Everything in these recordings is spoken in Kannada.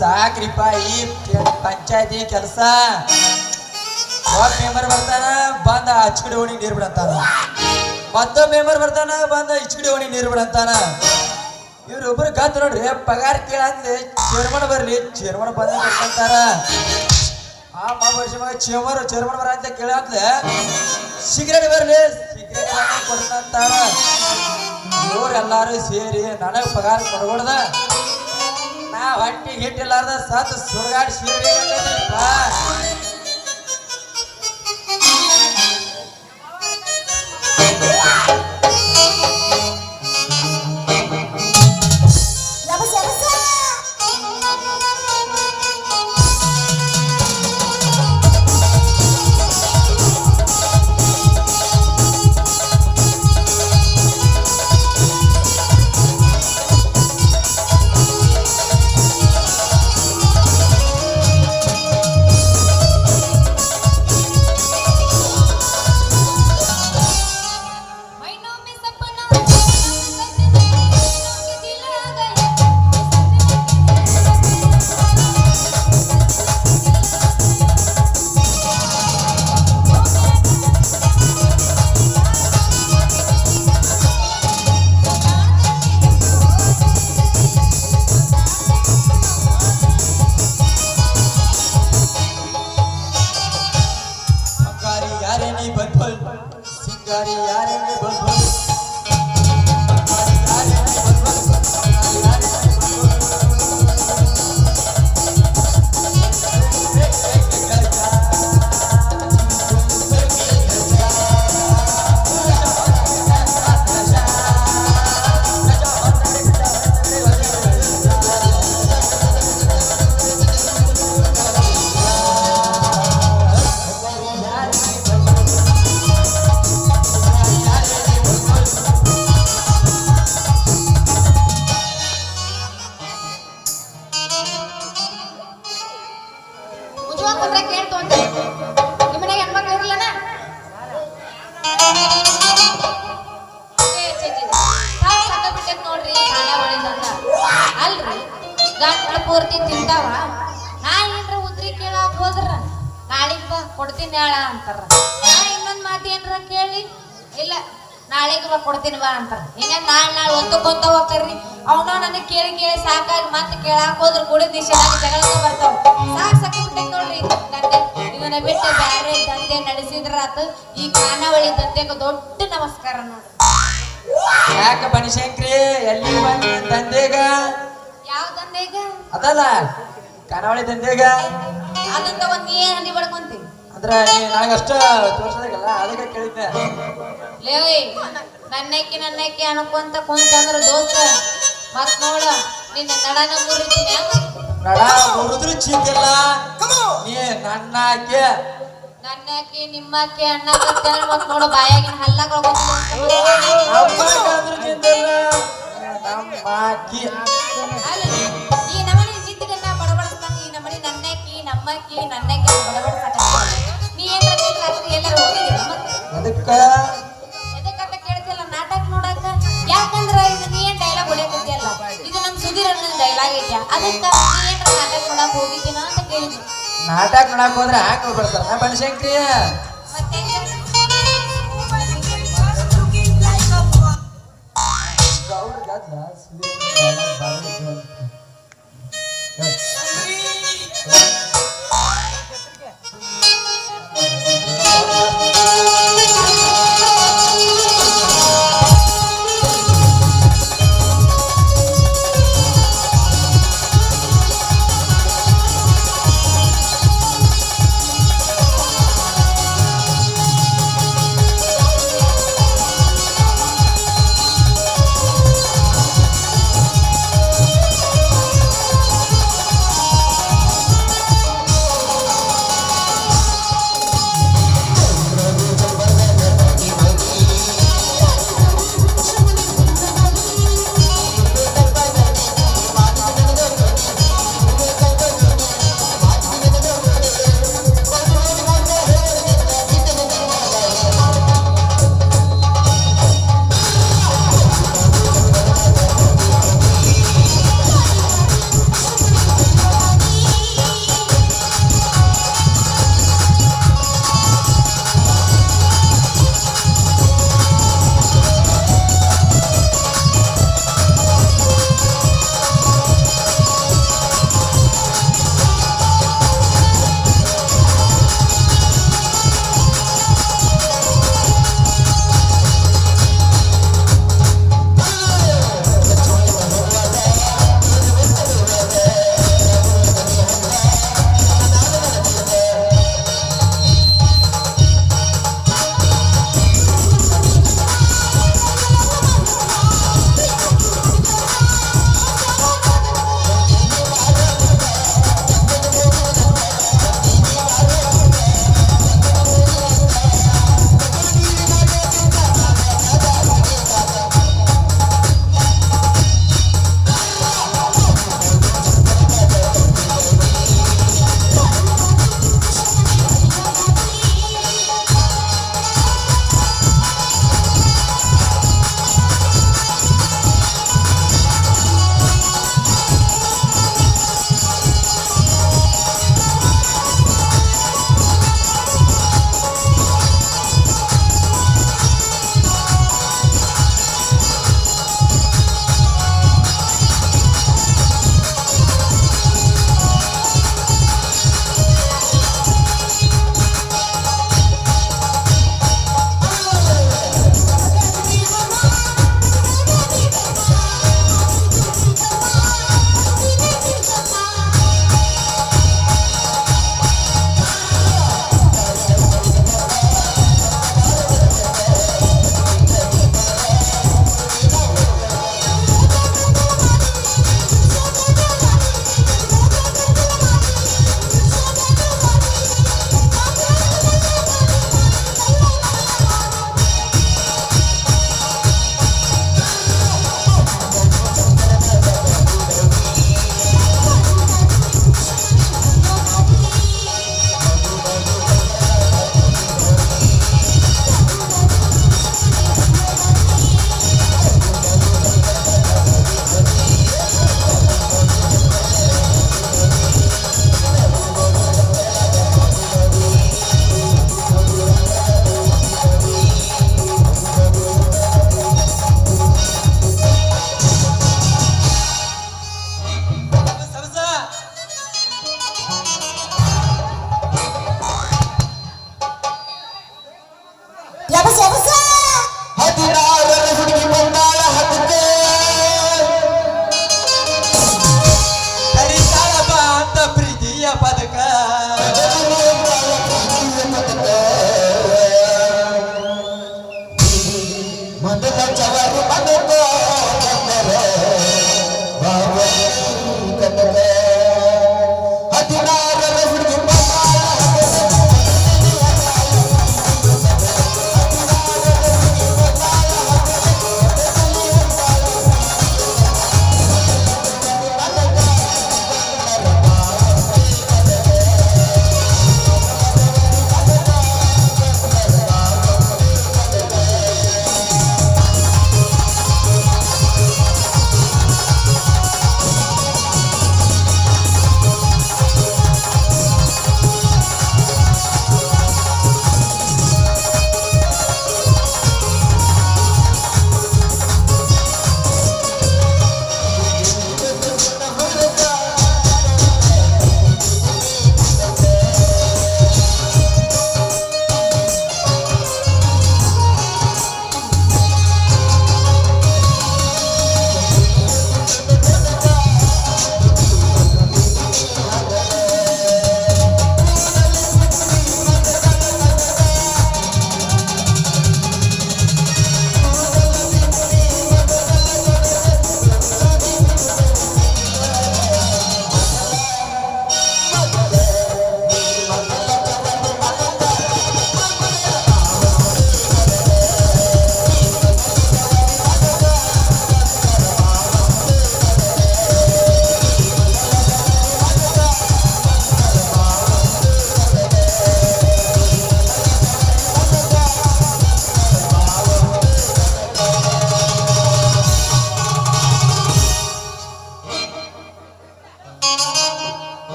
ಸಾಕ್ರಿಪ್ಪ ಈ ಪಂಚಾಯತಿ ಕೆಲಸ. ಒಬ್ಬ ಮೆಂಬರ್ ಬರ್ತಾನ ಬಂದ ಹಚ್ಕಡಿ ಓಣಿ ನೀರ್ ಬಿಡಂತಾನ, ಮತ್ತೊಬ್ಬ ಮೆಂಬರ್ ಬರ್ತಾನ ಬಂದ ಇಚ್ಕಡಿ ಓಣಿ ನೀರ್ ಬಿಡಂತಾನ. ಇವ್ರೊಬ್ರು ಗತ್ ನೋಡ್ರಿ, ಪಗಾರ ಕೇಳಂದ್ರೆ ಚೇರ್ಮನ್ ಬರ್ಲಿ, ಚೇರ್ಮನ್ ಬಂದಂತಾರ. ಆ ವರ್ಷ ಚೇರ್ಮನ್ ಬರ ಅಂತ ಕೇಳಂದ್ರೆ ಸಿಗರೇಟ್ ಬರ್ಲಿ, ಸಿಗರೇಟ್ ಕೊಡ್ತಾರ. ಇವ್ರೆಲ್ಲಾರು ಸೇರಿ ನನಗ್ ಪಗಾರ ಕೊಡ್ಕೊಡ್ದ, ನಾ ಹೊಟ್ಟಿ ಹಿಟ್ಟಿಲ್ಲಾರ್ದ ಸತ್ ಸುಡ್ಗಾಡಿ ಸೀರ್ಬೇಕಂತ. ಸಿಂಗಾರಿ ಯಾರೇ ಬಂದು ಪೂರ್ತಿ ತಿಂತಾವ. ನಾ ಏನ್ರ ಉದ್ರಿ ಕೇಳಾಕ್ ಹೋದ್ರ ನಾಳಿಗ್ ಬಾ ಕೊಡ್ತೀನಿ ಹೇಳ ಅಂತಾರ. ನಾ ಇನ್ನೊಂದ್ ಮಾತು ಏನ್ರ ಕೇಳಿ ಇಲ್ಲ ನಾಳೆಗೆ ಬಾ ಕೊಡ್ತೀನಿ ಬಾ ಅಂತಾರ. ಹಿಂಗ ನಾಳೆ ಒಂದಕ್ಕೊಂದ ಹೋಗ್ತಾರ್ರಿ. ಅವನ ನನಗ್ ಕೇಳಿ ಕೇಳಿ ಸಾಕಾಗಿ ಮತ್ತೆ ಕೇಳಾಕ್ ಹೋದ್ರ ಕೂಡ ದಿಶೆದಾಗ ಜಗಳಕ್ಕೆ ಬರ್ತಾವ. ಸಾಕ್ ಬಿಟ್ಟೆ ನೋಡ್ರಿ ದಂಧೆ. ಇವನ್ನ ಬಿಟ್ಟು ಬ್ಯಾರೆ ದಂಧೆ ನಡೆಸಿದ್ರಾತ. ಈ ಖಾನಾವಳಿ ದಂಧೆಗೆ ದೊಡ್ಡ ನಮಸ್ಕಾರ ನೋಡ್ರಿ. ಯಾಕ ಬನಶಂಕರಿ ಎಲ್ಲಿ ಬಂದಿ ದಂಧೆಗ? ಯಾವ ದಂಧೆಗ? ಅದಲ್ಲ ಖಾನಾವಳಿ ದಂಧೆಗ. ಅದಂತ ಒಂದ್ ನೀ ಹಂಡಿ ಬಡ್ಕೊಂತಿ ಅಂದ್ರ ನನಗಷ್ಟ ತೋರ್ಸದಾಗಲ್ಲ, ಅದಕ್ಕೆ ಕೇಳಿದ್ದೆ. ಲೇವಿ ನನ್ನಕ್ಕೆ ಅನ್ಕೊಂತ ಕುಂತ ಅಂದ್ರ ದೋಸ್ತ ಮತ್ ನೋಡ ನಿನ್ನ ನಡನ ಮುರಿತೀನಿ. ನಡ ಮುರಿದ್ರು ಚಿಂತಿಲ್ಲ, ನೀ ನನ್ನಕ್ಕೆ ನಿಮ್ಮಕ್ಕೆ ಅಣ್ಣಕ್ಕೆ ಮತ್ ನೋಡ ಬಾಯಾಗಿನ ಹಲ್ಲಾಗ ಈ ನಮನಿ ನಿಂತಿಗೆಲ್ಲ ಬಡಬಡಿಸ್ತಾನ. ಈ ನಮನಿ ನನ್ನಕ್ಕಿ ನನ್ನಕ್ಕೆ ಬಡಬಡಿಸ್ತಾನ. ನೀ ಏನಾದ್ರು ಎಲ್ಲರೂ ಹೋಗಿದ್ದೀರ ಎದಕ್ಕಂತ ಕೇಳ್ತಿಲ್ಲ ನಾಟಕ ನೋಡಕ. ಯಾಕಂದ್ರ ಇದು ನೀ ಏನ್ ಡೈಲಾಗ್ ಹೊಡಿಯಕತ್ತಿಯಲ್ಲ, ಇದು ನಮ್ ಸುಧೀರ್ ಅನ್ನೋ ಡೈಲಾಗ್ ಐತ್ಯಾ. ಅದಕ್ಕ ನೀ ಏನ್ರ ನಾಟಕ ನೋಡಕ್ ಹೋಗಿದ್ದೀನ ಅಂತ ಕೇಳಿದ್ವಿ. ನಾಟಕ ನೋಡಕ್ ಹೋದ್ರೆ ಹ್ಯಾಂಗ ಹೋಗ್ಬಿಡ್ತಾರ ಬನಶಂಕರಿ? ಮತ್ತೆ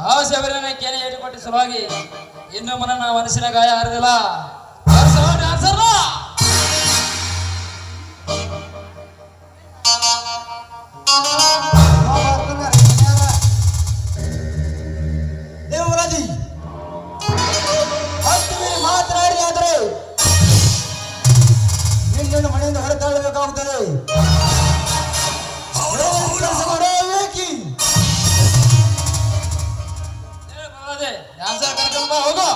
ಆ ಶಬರಿನ ಕೇನೆ ಏಟು ಕೊಟ್ಟಿ ಸಲುವಾಗಿ ಇನ್ನು ಮನಸ್ಸಿನ ಗಾಯ ಹರಿದಿಲ್ಲ. ದೇವರಾಜಿ ಮಾತನಾಡಿ ಆದ್ರೆ ನಿನ್ನನ್ನು ಮನೆಯಿಂದ ಹೊರತಳ್ಳಬೇಕಾಗುತ್ತದೆ. ಕರ್ಕೊಂಡು ಬಾ ಹೋಗು.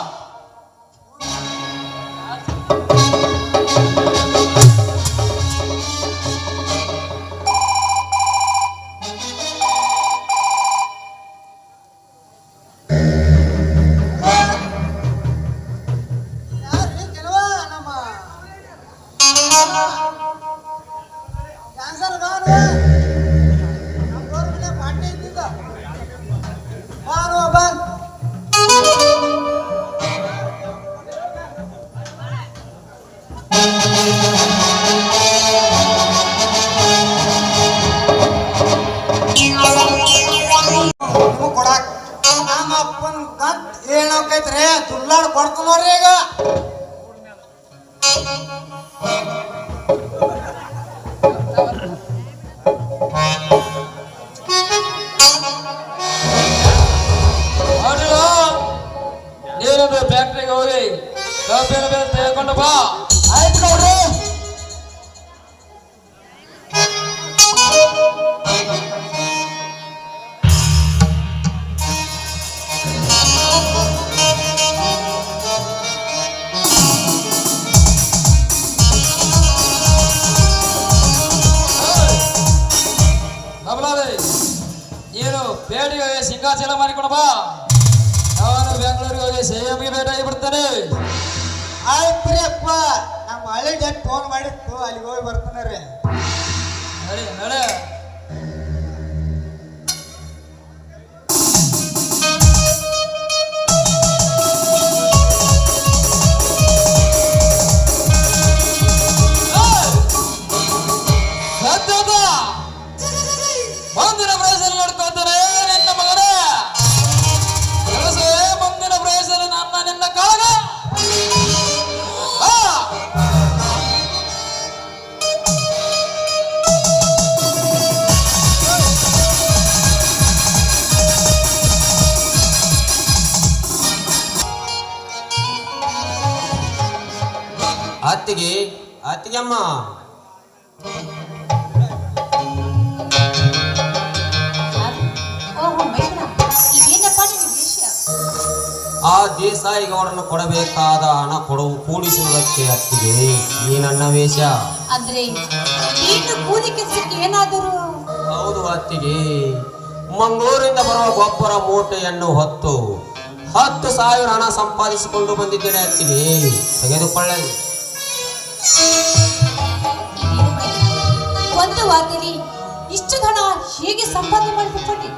ಕೊಡಾಕ್ ನಮ್ಮ ಅಪ್ಪನ ಕತ್ ಹೇಳೋಕೈತ್ರಿ ತುಳ್ಳಾಡ್ ಕೊಡ್ತು ನೋಡ್ರಿ ಈಗ. ನೀನೊಂದು ಫ್ಯಾಕ್ಟ್ರಿಗೆ ಹೋಗಿ ಕಬ್ಬಿನ ಬೇರೆ ತೆಗೆದುಕೊಂಡು ಬಾ. ಆಯ್ತು ನೋಡ್ರಿ. ನೀನು ಬೇಡಿಗೆ ಹೋಗಿ ಸಿಂಗಾಚಲ ಮಾಡಿಕೊಂಡು ಬಾ. ನಾನು ಬೆಂಗಳೂರಿಗೆ ಹೋಗಿ ಸೇಎಂಗೆ ಭೇಟಿಯಾಗಿ ಬಿಡ್ತೇನೆ. ಆಯ್ತು ಅಪ್ಪ, ನಮ್ಮ ಹಳ್ಳಿ ಡೇಟ್ ಫೋನ್ ಮಾಡಿತ್ತು, ಅಲ್ಲಿಗೆ ಹೋಗಿ ಬರ್ತಾನೆ ರೀ. ನಡೆ ನಡೆ. ಮುಂದಿನ ಪ್ರದೇಶದಲ್ಲಿ ನೋಡ್ಕೊಳ್ತಾನೆ ನಿನ್ನ ಮಗನ ಕೆಲಸವೇ. ಮುಂದಿನ ಪ್ರದೇಶದಲ್ಲಿ ನನ್ನ ನಿನ್ನ ಕಾಳಗ. ಅತ್ತಿಗೆಮ್ಮ ಆ ದೇಸಾಯಿ ಗೌಡನ್ನು ಕೊಡಬೇಕಾದ ಹಣ ಕೂಡಿಸುವುದಕ್ಕೆ ಅತ್ತಿಗೆ ಈ ನನ್ನ ವೇಷ. ಅಂದ್ರೆ ಕೂಲಿ ಕೆಲಸಕ್ಕೆ ಏನಾದರೂ? ಹೌದು ಅತ್ತಿಗೆ, ಮಂಗಳೂರಿಂದ ಬರುವ ಗೊಬ್ಬರ ಮೂಟೆಯನ್ನು ಹೊತ್ತು 10,000 ಹಣ ಸಂಪಾದಿಸಿಕೊಂಡು ಬಂದಿದ್ದೇನೆ ಅತ್ತಿಗೆ, ತೆಗೆದುಕೊಳ್ಳಲಿ. ಒಂದು ವಾರದಲ್ಲಿ ಇಷ್ಟು ಹಣ ಹೇಗೆ ಸಂಪಾದನೆ ಮಾಡಿಕೊಂಡು?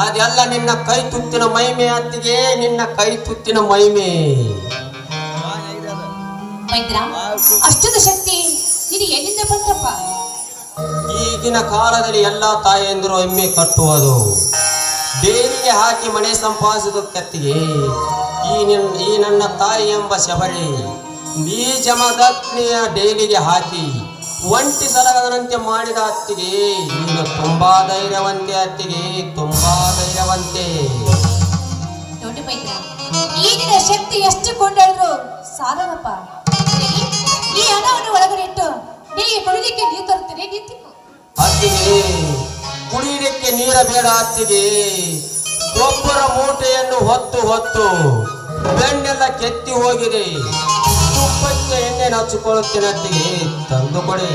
ಅದೆಲ್ಲ ನಿನ್ನ ಕೈ ತುತ್ತಿನ ಮಹಿಮೆ ಅತ್ತಿಗೆ, ನಿನ್ನ ಕೈ ತುತ್ತಿನ ಮಹಿಮೆ. ಅಷ್ಟೊಂದು ಶಕ್ತಿ ಇದು ಎಲ್ಲಿಂದ ಬಂತಪ್ಪ? ಈಗಿನ ಕಾಲದಲ್ಲಿ ಎಲ್ಲ ತಾಯಂದಿರು ಎಮ್ಮೆ ಕಟ್ಟುವುದು, ಬೇರಿಗೆ ಹಾಕಿ ಮನೆ ಸಂಪಾದಿಸುವುದಕ್ಕೆ ಈ ನನ್ನ ತಾಯಿ ಎಂಬ ಶಬರಿ ಈ ಜಮದಗ್ನಿಯ ಡೈಲಿಗೆ ಹಾಕಿ ಒಂಟಿ ಸಲಗದಂತೆ ಮಾಡಿದ ಅತ್ತಿಗೆ ನೀನು ತುಂಬಾ ಧೈರ್ಯವಂತೆ ಅತ್ತಿಗೆ, ತುಂಬಾ ಧೈರ್ಯವಂತೆ. ಈಗಿನ ಶಕ್ತಿ ಎಷ್ಟು ಕೊಂಡಾದ್ರು ಸಾಲನಪ್ಪ. ಈ ಹಣವನ್ನು ಒಳಗಡೆ ಇಟ್ಟು ನಿನಗೆ ಕುಡಿಲಿಕ್ಕೆ ನೀರು ತರುತ್ತೇನೆ, ನಿಂತಿಕೊ. ಅತ್ತಿಗೆ ಕುಡಿಯಲಿಕ್ಕೆ ನೀರ ಬೇಡ ಅತ್ತಿಗೆ, ಗೊಬ್ಬರ ಮೂಟೆಯನ್ನು ಹೊತ್ತು ಹೊತ್ತು ಬೆನ್ನೆಲ್ಲ ಕೆತ್ತಿ ಹೋಗಿದೆ. ತುಪ್ಪಕ್ಕೆ ಎಣ್ಣೆ ಹಚ್ಚಿಕೊಳ್ಳುತ್ತೇನೆ ಅತ್ತಿಗೆ, ತಂದು ಕೊಡಿ.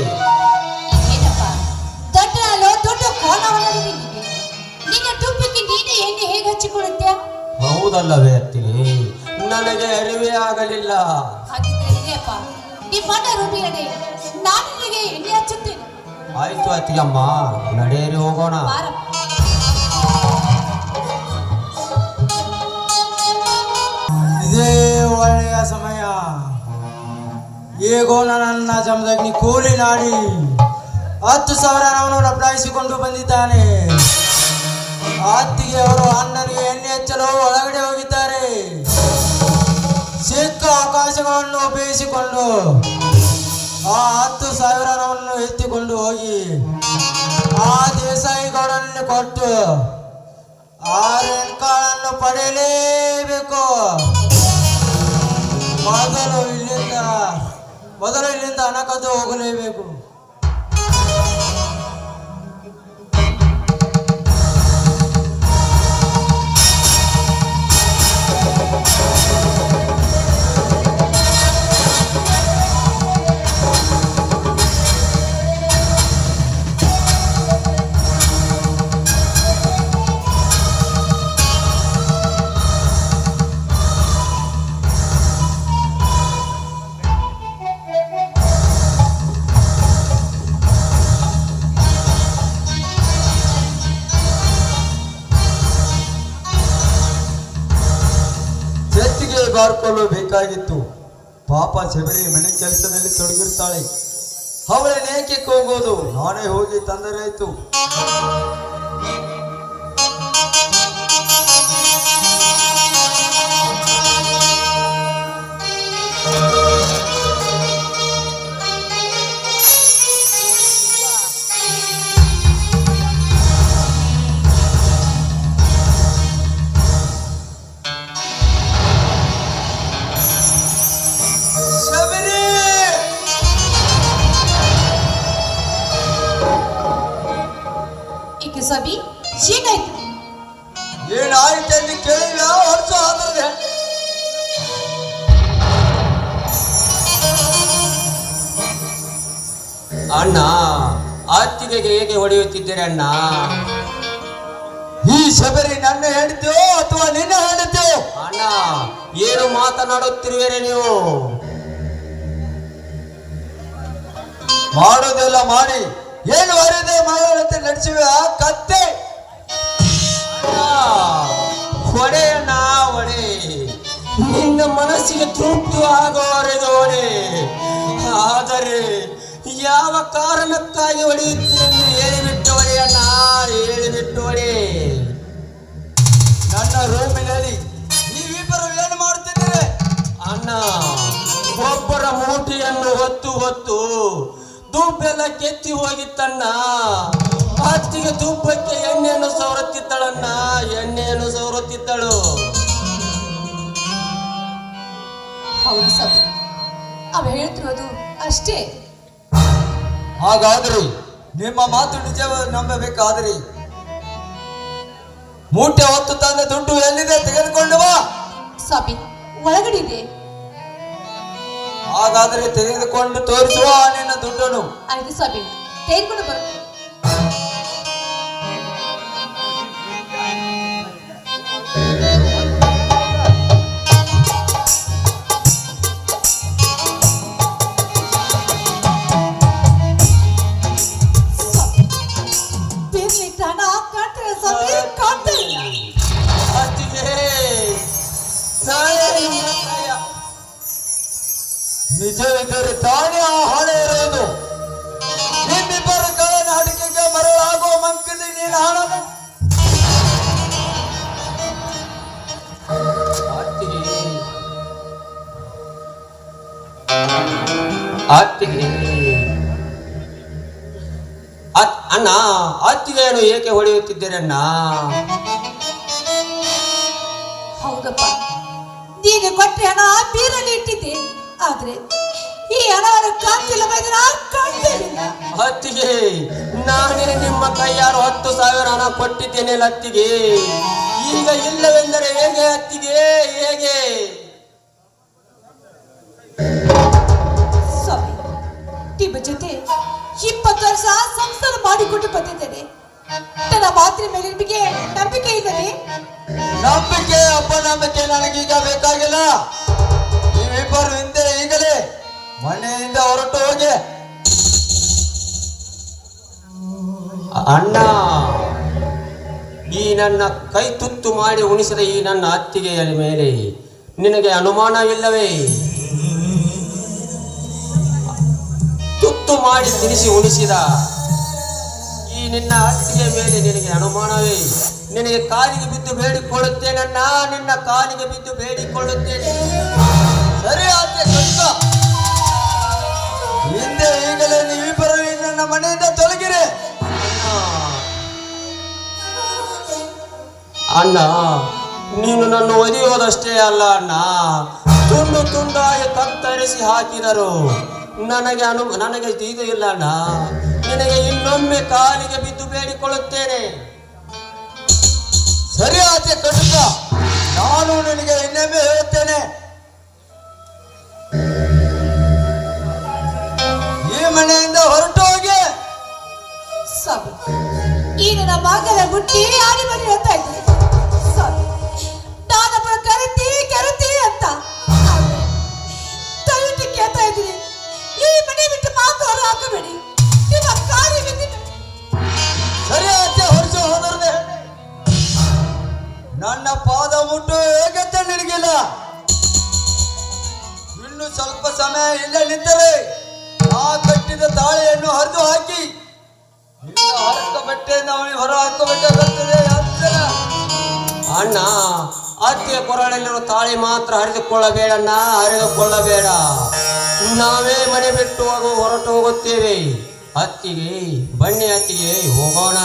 ದೊಡ್ಡ ಕೋಣವನ್ನು ನಿನ್ನ ತುಪ್ಪಕ್ಕೆ ನೀನೆ ಎಣ್ಣೆ ಹೇಗೆ ಹಚ್ಚಿಕೊಳ್ಳುತ್ತೀಯ? ಹೌದಲ್ಲವೇ ಅತ್ತಿಗೆ, ನನಗೆ ಅರಿವೇ ಆಗಲಿಲ್ಲ. ಹಾಗಿದ್ರೆ ನಿಮ್ಮ ರೂಪಿಯಡೆ ನಾನು ನಿನಗೆ ಎಣ್ಣೆ ಹಚ್ಚುತ್ತೇನೆ. ಆಯ್ತು ಅತ್ತಿಗೆಮ್ಮ, ನಡೆಯರಿ ಹೋಗೋಣ. ಇದೇ ಒಳ್ಳೆಯ ಸಮಯ. ಹೇಗೋ ನನ್ನ ಜಮದಗ್ನಿ ಕೂಲಿ ನಾಡಿ 10,000 ಹಣವನ್ನು ಲಪಟಾಯಿಸಿಕೊಂಡು ಬಂದಿದ್ದಾನೆ. ಅತ್ತಿಗೆ ಅವರು ಅಣ್ಣನಿಗೆ ಎಣ್ಣೆ ಆ 10,000 ಎತ್ತಿಕೊಂಡು ಹೋಗಿ ಆ ದೇಸಾಯಿ ಗೌಡನಲ್ಲಿ ಕೊಟ್ಟು ಆ ರೇಣುಕಾಳನ್ನು ಪಡೆಯಲೇಬೇಕು. ಮೊದಲು ಇಲ್ಲಿಂದ ಹಣ ಕದ್ದು ಹೋಗಲೇಬೇಕು. ಬಾರ್ಕೊಳ್ಳು ಬೇಕಾಗಿತ್ತು. ಪಾಪ ಶಬರಿ ಮನೆ ಕೆಲಸದಲ್ಲಿ ತೊಡಗಿರ್ತಾಳೆ. ಅವಳನ್ನೇಕೆ ಹೋಗೋದು? ನಾನೇ ಹೋಗಿ ತಂದರಾಯ್ತು. ಸಬಿ ಏನಾಯ್ತು? ಏನಾಯ್ತು ಅಂತ ಕೇಳಿಲ್ಲ. ವರ್ಷ ಆದ್ರೆ ಅಣ್ಣ ಅತ್ತಿಗೆಗೆ ಹೇಗೆ ಹೊಡೆಯುತ್ತಿದ್ದೀರಿ ಅಣ್ಣ? ಈ ಶಬರಿ ನನ್ನ ಹೆಂಡತಿಯೋ ಅಥವಾ ನಿನ್ನ ಹೆಂಡತಿಯೋ? ಅಣ್ಣ ಏನು ಮಾತನಾಡುತ್ತಿರುವಿರಿ ನೀವು? ಮಾಡೋದೆಲ್ಲ ಮಾಡಿ ಏನು ವರದೆ ಮಾತಾಡುತ್ತೆ ನಡೆಸುವ ಕತ್ತೆ. ಹೊಡೆ ಅಣ್ಣ ಹೊಡೆ, ನಿನ್ನ ಮನಸ್ಸಿಗೆ ತೃಪ್ತಿ ಆಗುವವರೆಗೆ ಹೊಡೆ. ಆದರೆ ಯಾವ ಕಾರಣಕ್ಕಾಗಿ ಹೊಡೆಯುತ್ತೀರೆಂದು ಹೇಳಿಬಿಟ್ಟು ಹೊಡೆಯಣ್ಣ, ಹೇಳಿಬಿಟ್ಟು ಹೊಡೆ. ನನ್ನ ರೂಮಿನಲ್ಲಿ ನೀವಿಬ್ಬರು ಏನು ಮಾಡ್ತಿದ್ದೀರಿ? ಅಣ್ಣ ಒಬ್ಬರ ಮೂಟಿಯನ್ನು ಹೊತ್ತು ಹೊತ್ತು ದುಬ್ಬೆಲ್ಲ ಕೆತ್ತಿ ಹೋಗಿತ್ತಣ್ಣ. ಅತ್ತಿಗೆ ದುಬ್ಬಕ್ಕೆ ಎಣ್ಣೆಯನ್ನು ಸವರುತ್ತಿದ್ದಳಣ್ಣ, ಎಣ್ಣೆಯನ್ನು ಸವರುತ್ತಿದ್ದಳು. ಹೌದು ಸಬಿ, ಅವ ಹೇಳ್ತಿರೋದು ಅಷ್ಟೇ. ಹಾಗಾದ್ರಿ ನಿಮ್ಮ ಮಾತು ನಿಜ ನಂಬಬೇಕಾದ್ರಿ ಮೂಟೆ ಹೊತ್ತು ತಂದ ದುಡ್ಡು ಎಲ್ಲಿದೆ ತೆಗೆದುಕೊಂಡು ಬಾ. ಸಬಿ ಒಳಗಡೆ ಇದೆ. ಹಾಗಾದ್ರೆ ತೆಗೆದುಕೊಂಡು ತೋರಿಸುವ ನಿನ್ನ ದುಡ್ಡನ್ನು. ಆಯ್ತು ಸಬಿ, ತೆಗೆದುಕೊಂಡು ಬರುತ್ತೆ. ನಿಜವಿದ್ದರೆ ತಾನೇ ಆ ಹಣ ಇರುವುದು. ನಿಮ್ಮಿಬ್ಬರ ಕಳನಾಡಿಕೆಗೆ ಮರಳಾಗುವ ಮಂಕದಿ ನೀನು ಹಣ. ಅಣ್ಣ ಅತ್ತಿಗೆಯನ್ನು ಏಕೆ ಹೊಡೆಯುತ್ತಿದ್ದೀರಿ ಅಣ್ಣ? ಹೌದಪ್ಪ, ನೀನು ಕೊಟ್ಟರೆ ಹಣ ಬೀರಲ್ಲಿ ಇಟ್ಟಿದ್ದೆ. ಆದ್ರೆ ಈ ಹಣವನ್ನು ಕಾಂತಿಲ್ಲ ಅತ್ತಿಗೆ, ನಾನೇ ನಿಮ್ಮ ಕೈಯಾರು 10,000 ಹಣ ಕೊಟ್ಟಿದ್ದೇನೆ ಅತ್ತಿಗೆ. ಈಗ ಇಲ್ಲವೆಂದರೆ ಹೇಗೆ ಅತ್ತಿಗೆ, ಹೇಗೆ? ಸ್ವಾಮಿ, ನಿಮ್ಮ ಜೊತೆ 20 ವರ್ಷ ಸಂಸಾರ ಮಾಡಿಕೊಂಡು ಬಂದಿದ್ದೇನೆ. ನನ್ನ ಮಾತಿನ ಮೇಲೆ ನಿಮಗೆ ನಂಬಿಕೆ ಇಲ್ಲದೆ? ನಂಬಿಕೆ ಅಪನಂಬಿಕೆ ನನಗೀಗ ಬೇಕಾಗಿಲ್ಲ. ನೀವಿಬ್ಬರು ಹಿಂದೆ ಈಗಲೇ ಮನೆಯಿಂದ ಹೊರಟು ಹೋಗಿ. ಅಣ್ಣ, ಈ ನನ್ನ ಕೈ ತುತ್ತು ಮಾಡಿ ಉಣಿಸಿದ ಈ ನನ್ನ ಅತ್ತಿಗೆಯ ಮೇಲೆ ನಿನಗೆ ಅನುಮಾನವಿಲ್ಲವೇ? ತುತ್ತು ಮಾಡಿ ತಿನಿಸಿ ಉಣಿಸಿದ ಈ ನಿನ್ನ ಅತ್ತಿಗೆಯ ಮೇಲೆ ನಿನಗೆ ಅನುಮಾನವೇ? ನಿನಗೆ ಕಾಲಿಗೆ ಬಿದ್ದು ಬೇಡಿಕೊಳ್ಳುತ್ತೇನಣ್ಣ, ನಿನ್ನ ಕಾಲಿಗೆ ಬಿದ್ದು ಬೇಡಿಕೊಳ್ಳುತ್ತೇನೆ. ಸರಿ ಆದ್ರೆ ಹಿಂದೆ ಈಗಲೇ ನೀವಿಬ್ಬರು ನನ್ನ ಮನೆಯಿಂದ ತೊಲಗಿರಿ. ಅಣ್ಣ, ನೀನು ನನ್ನ ಒದೆಯೋದಷ್ಟೇ ಅಲ್ಲ ಅಣ್ಣ, ತುಂಡು ತುಂಡಾಗಿ ಕತ್ತರಿಸಿ ಹಾಕಿದರು ನನಗೆ ಇದು ಇಲ್ಲ ಅಣ್ಣ. ನಿನಗೆ ಇನ್ನೊಮ್ಮೆ ಕಾಲಿಗೆ ಬಿದ್ದು ಬೇಡಿಕೊಳ್ಳುತ್ತೇನೆ. ಸರಿ ಆಚೆ ಕಟುಕ, ನಾನು ನಿನಗೆ ಇನ್ನೊಮ್ಮೆ ಹೇಳುತ್ತೇನೆ, ಈ ಮನೆಯಿಂದ ಹೊರಟು ಹೋಗಿ. ಸ್ವಾಮಿ, ಈಗ ನಮ್ಮ ಮಗನ ಹುಟ್ಟಿ ಆಡಿ ಮನೆ ಹೇಳ್ತಾ ಇದ್ದೀನಿ ಸ್ವಾಮಿ. ನಾನಪ್ಪ ಕರಿತಿ ಅಂತ ದಯವಿಟ್ಟು ಕೇಳ್ತಾ ಇದ್ದೀನಿ, ಈ ಮನೆ ಬಿಟ್ಟು ಮಾತು ಹೊರ ಹಾಕಬೇಡಿ. ನಿಮ್ಮ ಕಾರ್ಯ ಬಿದ್ದು ಸರಿ ಆಚೆ ಹೊರಸು ಹೋದ್ರೆ ನನ್ನ ಪಾದ ಮುಟ್ಟು ಹೇಗತ್ತೆ ನಿನಗಿಲ್ಲ. ಇನ್ನು ಸ್ವಲ್ಪ ಸಮಯ ಇಲ್ಲೇ ನಿಂತರೆ ನಾ ಕಟ್ಟಿದ ತಾಳಿಯನ್ನು ಹರಿದು ಹಾಕಿ ನಿನ್ನ ಹರಕ ಬಟ್ಟೆಯಿಂದ ಅವನಿಗೆ ಹೊರ ಹಾಕಬೇಕಾಗುತ್ತದೆ. ಅಣ್ಣ, ಅತ್ತೆಯ ಕೊರಳಲ್ಲಿರುವ ತಾಳಿ ಮಾತ್ರ ಹರಿದುಕೊಳ್ಳಬೇಡಣ್ಣ, ಹರಿದುಕೊಳ್ಳಬೇಡ. ನಾವೇ ಮನೆ ಬಿಟ್ಟು ಹೊರಟು ಹೋಗುತ್ತೇವೆ. ಅತ್ತಿಗೆ ಬನ್ನಿ, ಅತ್ತಿಗೆ ಹೋಗೋಣ.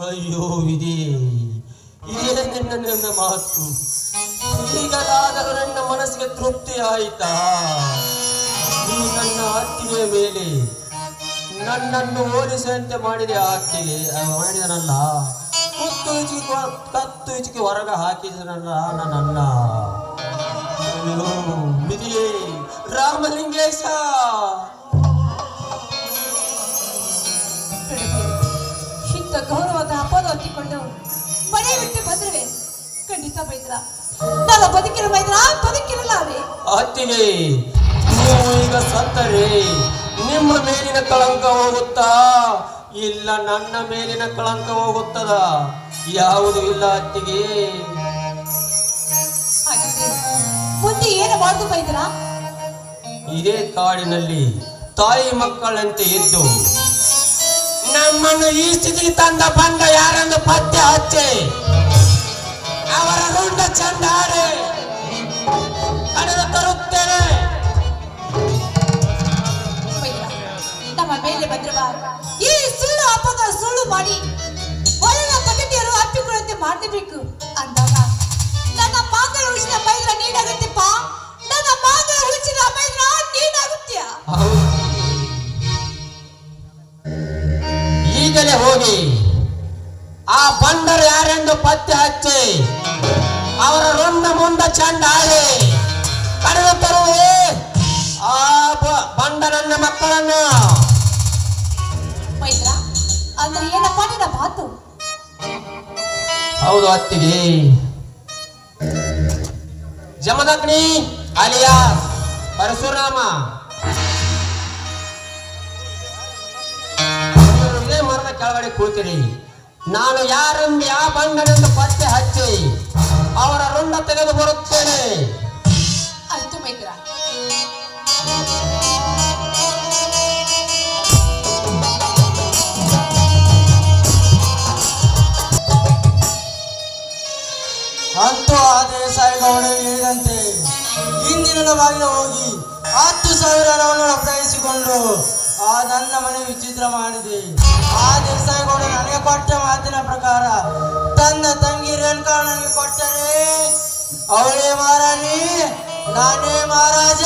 ಅಯ್ಯೋ ವಿಧಿ, ಇದೇನೆ ನನ್ನ ಮಾತು. ಈಗಲಾದರೂ ನನ್ನ ಮನಸ್ಸಿಗೆ ತೃಪ್ತಿ ಆಯಿತಾ? ಈ ನನ್ನ ಅತ್ತಿಗೆಯ ಮೇಲೆ ನನ್ನನ್ನು ಹೋಲಿಸುವಂತೆ ಮಾಡಿದೆ. ಅತ್ತಿಗೆ ಮಾಡಿದನಲ್ಲ, ಕತ್ತು ಇಚಿಕೆ ಹೊರಗೆ ಹಾಕಿದನಲ್ಲ ನನ್ನನ್ನ. ವಿಧಿಯೇ ರಾಮಲಿಂಗೇಶ. ಇಂಥ ಗೌರವದ ಅಪದ ಹೊತ್ತಿಕೊಂಡು ಮನೆ ಬಿಟ್ಟು ಬಂದ್ರೆ ಖಂಡಿತ ಮೈದ್ರ ನಾನು ಬದುಕಿರಲಾರೆ. ಅತ್ತಿಗೆ ನೀವು ಈಗ ಸತ್ತರೆ ನಿಮ್ಮ ಮೇಲಿನ ಕಳಂಕ ಹೋಗುತ್ತಾ ಇಲ್ಲ ನನ್ನ ಮೇಲಿನ ಕಳಂಕ ಹೋಗುತ್ತದ? ಯಾವುದು ಇಲ್ಲ ಅತ್ತಿಗೆ. ಹಾಗಾದ್ರೆ ಮುಂದೆ ಏನು ಮಾಡುದು ಮೈದ್ರ? ಇದೇ ಕಾಡಿನಲ್ಲಿ ತಾಯಿ ಮಕ್ಕಳಂತೆ ಇದ್ದು ನಮ್ಮನ್ನು ಈ ಸ್ಥಿತಿಗೆ ತಂದ ಬಂದ ಯಾರೆಂದು ಪತ್ತೆ ಹಚ್ಚಿ ಅವರ ರುಂಡ ಚಂಡಾರೆ ಕಳೆದು ತರುತ್ತೇನೆ. ಮೈದ್ರ, ನಮ್ಮ ಮೇಲೆ ಬಂದಿರುವ ಈ ಸುಳ್ಳು ಅಪದ ಸುಳ್ಳು ಮಾಡಿ ಒಳ್ಳೆಯ ಪಗಟಿಯರು ಅಪ್ಪಿಕೊಳ್ಳಂತೆ ಮಾಡಬೇಕು ಅಂದಾಗ ನನ್ನ ಮಾಂಗಲ ಉಳಿಸಿದ ಮೈದ್ರ ನೀನಾಗುತ್ತೆಪ್ಪ. ನನ್ನ ಮಾಂಗಲ ಉಳಿಸಿದ ಮೈದ್ರ ನೀನಾಗುತ್ತೀಯ. ಈಗಲೇ ಹೋಗಿ ಆ ಬಂಡರು ಯಾರೆಂದು ಪತ್ತೆ ಹಚ್ಚಿ ಅವರ ರುಂಡ ಮುಂಡ ಚಂಡಾಳೆ ಕಳೆದು ತರುವೆ ಆ ಬಂಡರನ್ನ ಮಕ್ಕಳನ್ನು. ಮೈತ್ರ ಅಂದ್ರೆ ಏನಪ್ಪ ನಿನ್ನ ಮಾತು? ಹೌದು ಅತ್ತಿಗೆ, ಜಮದಗ್ನಿ ಅಲಿಯಾ ಪರಶುರಾಮ ಇದೇ ಮರದ ಕೆಳಗಡೆ ಕೂತಿರಿ. ನಾನು ಯಾರೆಂದು ಯಾವ ಬಂಡನೆಂದು ಪತ್ತೆ ಹಚ್ಚಿ ಅವರ ರುಂಡ ತೆಗೆದು ಬರುತ್ತೇನೆ. ಆಯ್ತು ಮೈತ್ರ. ಅಂತೂ ಆ ದೇಸಾಯಿಗೌಡ ಹೇಳಿದಂತೆ ಇಂದಿನ ಬಾಗಿಲು ಹೋಗಿ 10,000 ಹಣವನ್ನು ಅಪಹರಿಸಿಕೊಂಡು ಆ ನನ್ನ ಮನೆ ವಿಚಿತ್ರ ಮಾಡಿದೆ. ಆ ದೇಸಾಯಿಗೌಡ ನನಗೆ ಕೊಟ್ಟ ಮಾತಿನ ಪ್ರಕಾರ ತನ್ನ ತಂಗಿ ರೇಣುಕಾ ನನಗೆ ಕೊಟ್ಟರೆ ಅವಳೇ ಮಹಾರಾಣಿ, ನಾನೇ ಮಹಾರಾಜ.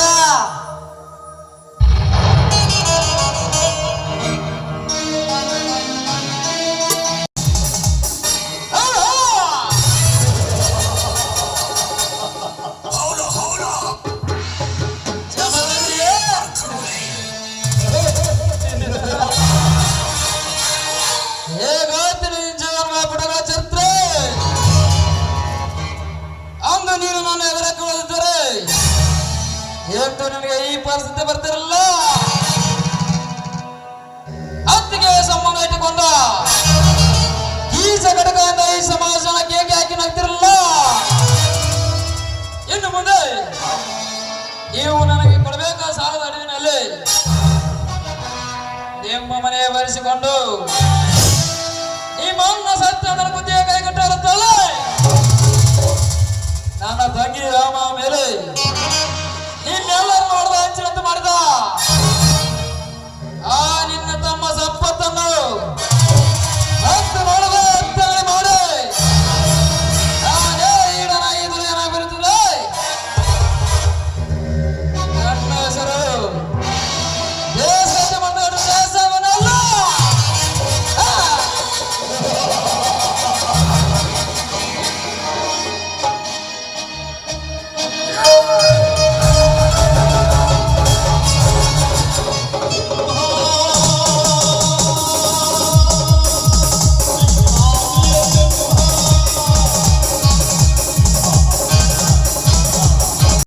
ಹೇಗಾಯ್ತು ನಿನ್ನ ಜೀವನ ಪುಟಗಳ ಚರಿತ್ರೆ? ಅಂದು ನೀನು ನನ್ನ ಎದುರಕ್ಕೆ ಓದಿದ್ದರೆ ಇವತ್ತು ನಿನಗೆ ಈ ಪರಿಸ್ಥಿತಿ ಬರ್ತಿರಲ್ಲ. ಅತ್ತಿಗೆ ಸಂಬಂಧ ಇಟ್ಟುಕೊಂಡ ಈ ಘಟಕದಿಂದ ಈ ಸಮಾಜನ ಕೇಕೆ ಹಾಕಿ ನಗ್ತಿರಲ್ಲ. ಇನ್ನು ಮುಂದೆ ನೀವು ನನಗೆ ಕೊಡಬೇಕಾದ ಸಾಲದ ಅಡಿವಿನಲ್ಲಿ ನಿಮ್ಮ ಮನೆಯ ಬರೆಸಿಕೊಂಡು